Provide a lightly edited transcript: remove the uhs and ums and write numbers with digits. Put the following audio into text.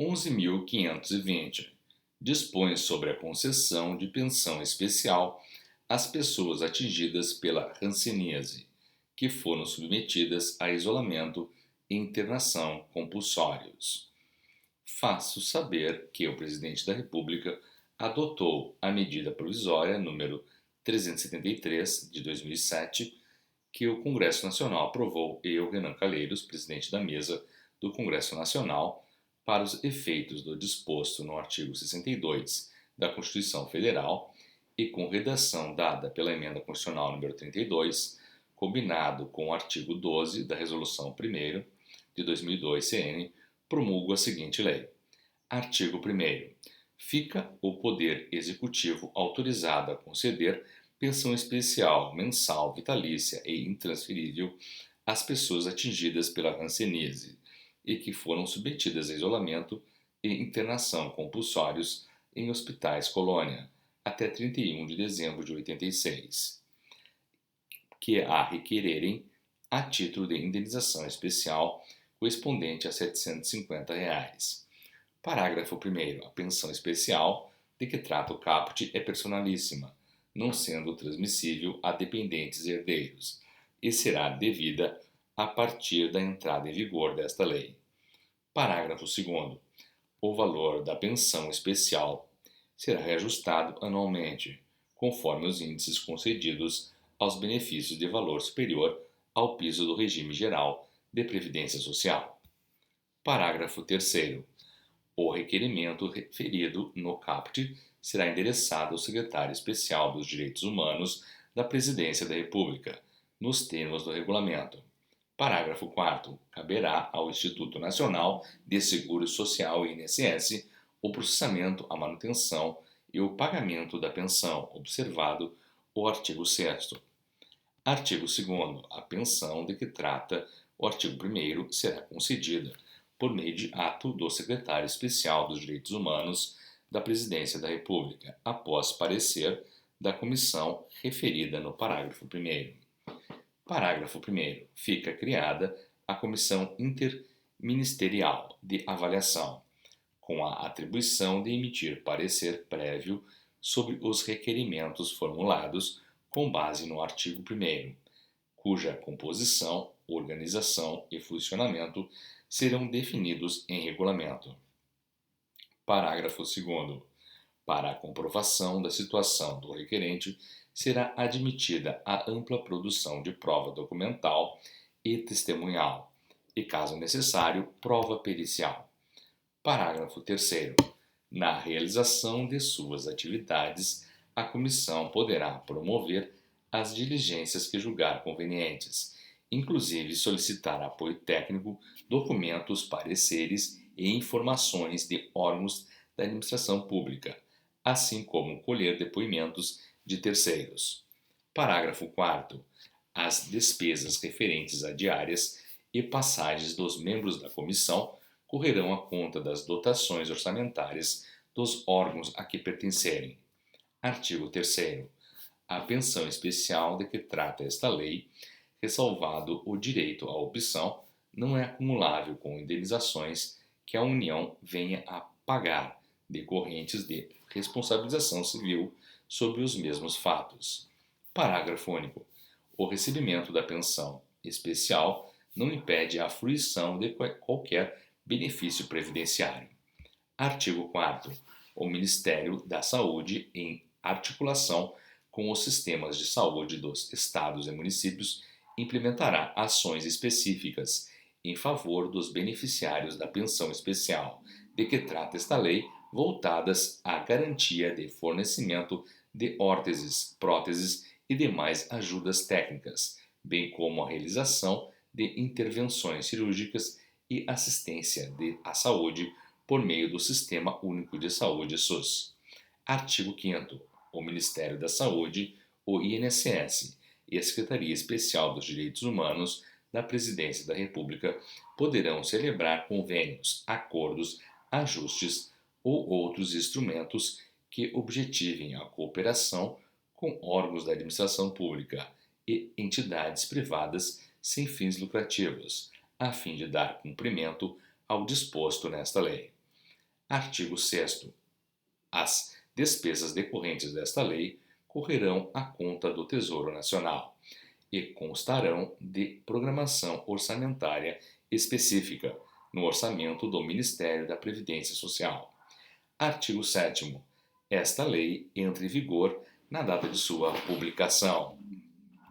11.520 dispõe sobre a concessão de pensão especial às pessoas atingidas pela hanseníase, que foram submetidas a isolamento e internação compulsórios. Faço saber que o Presidente da República adotou a medida provisória número 373 de 2007, que o Congresso Nacional aprovou e eu, Renan Calheiros, presidente da mesa do Congresso Nacional, para os efeitos do disposto no artigo 62 da Constituição Federal e com redação dada pela Emenda Constitucional número 32, combinado com o artigo 12 da Resolução 1º de 2002 CN, promulgo a seguinte lei. Artigo 1º. Fica o Poder Executivo autorizado a conceder pensão especial, mensal, vitalícia e intransferível às pessoas atingidas pela hanseníase e que foram submetidas a isolamento e internação compulsórios em hospitais colônia até 31 de dezembro de 86, que a requererem a título de indenização especial correspondente a R$ 750. Parágrafo 1º. A pensão especial de que trata o caput é personalíssima, não sendo transmissível a dependentes e herdeiros, e será devida a partir da entrada em vigor desta lei. Parágrafo 2º. O valor da pensão especial será reajustado anualmente, conforme os índices concedidos aos benefícios de valor superior ao piso do regime geral de previdência social. Parágrafo 3º. O requerimento referido no caput será endereçado ao Secretário Especial dos Direitos Humanos da Presidência da República, nos termos do regulamento. Parágrafo 4º. Caberá ao Instituto Nacional de Seguro Social, INSS, o processamento, a manutenção e o pagamento da pensão, observado o artigo 6º. Artigo 2º. A pensão de que trata o artigo 1º será concedida por meio de ato do Secretário Especial dos Direitos Humanos da Presidência da República, após parecer da comissão referida no parágrafo 1º. Parágrafo 1º. Fica criada a Comissão Interministerial de Avaliação, com a atribuição de emitir parecer prévio sobre os requerimentos formulados com base no artigo 1º, cuja composição, organização e funcionamento serão definidos em regulamento. Parágrafo 2º. Para a comprovação da situação do requerente, será admitida a ampla produção de prova documental e testemunhal, e, caso necessário, prova pericial. Parágrafo 3º. Na realização de suas atividades, a comissão poderá promover as diligências que julgar convenientes, inclusive solicitar apoio técnico, documentos, pareceres e informações de órgãos da administração pública, assim como colher depoimentos de terceiros. Parágrafo 4º. As despesas referentes a diárias e passagens dos membros da comissão correrão à conta das dotações orçamentárias dos órgãos a que pertencerem. Artigo 3º. A pensão especial de que trata esta lei, ressalvado o direito à opção, não é acumulável com indenizações que a União venha a pagar decorrentes de responsabilização civil sobre os mesmos fatos. Parágrafo único. O recebimento da pensão especial não impede a fruição de qualquer benefício previdenciário. Artigo 4º. O Ministério da Saúde, em articulação com os sistemas de saúde dos estados e municípios, implementará ações específicas em favor dos beneficiários da pensão especial, de que trata esta lei, voltadas à garantia de fornecimento de órteses, próteses e demais ajudas técnicas, bem como a realização de intervenções cirúrgicas e assistência à saúde por meio do Sistema Único de Saúde SUS. Artigo 5º. O Ministério da Saúde, o INSS e a Secretaria Especial dos Direitos Humanos da Presidência da República poderão celebrar convênios, acordos, ajustes ou outros instrumentos que objetivem a cooperação com órgãos da administração pública e entidades privadas sem fins lucrativos, a fim de dar cumprimento ao disposto nesta lei. Artigo 6º. As despesas decorrentes desta lei correrão à conta do Tesouro Nacional e constarão de programação orçamentária específica no orçamento do Ministério da Previdência Social. Artigo 7º. Esta lei entra em vigor na data de sua publicação.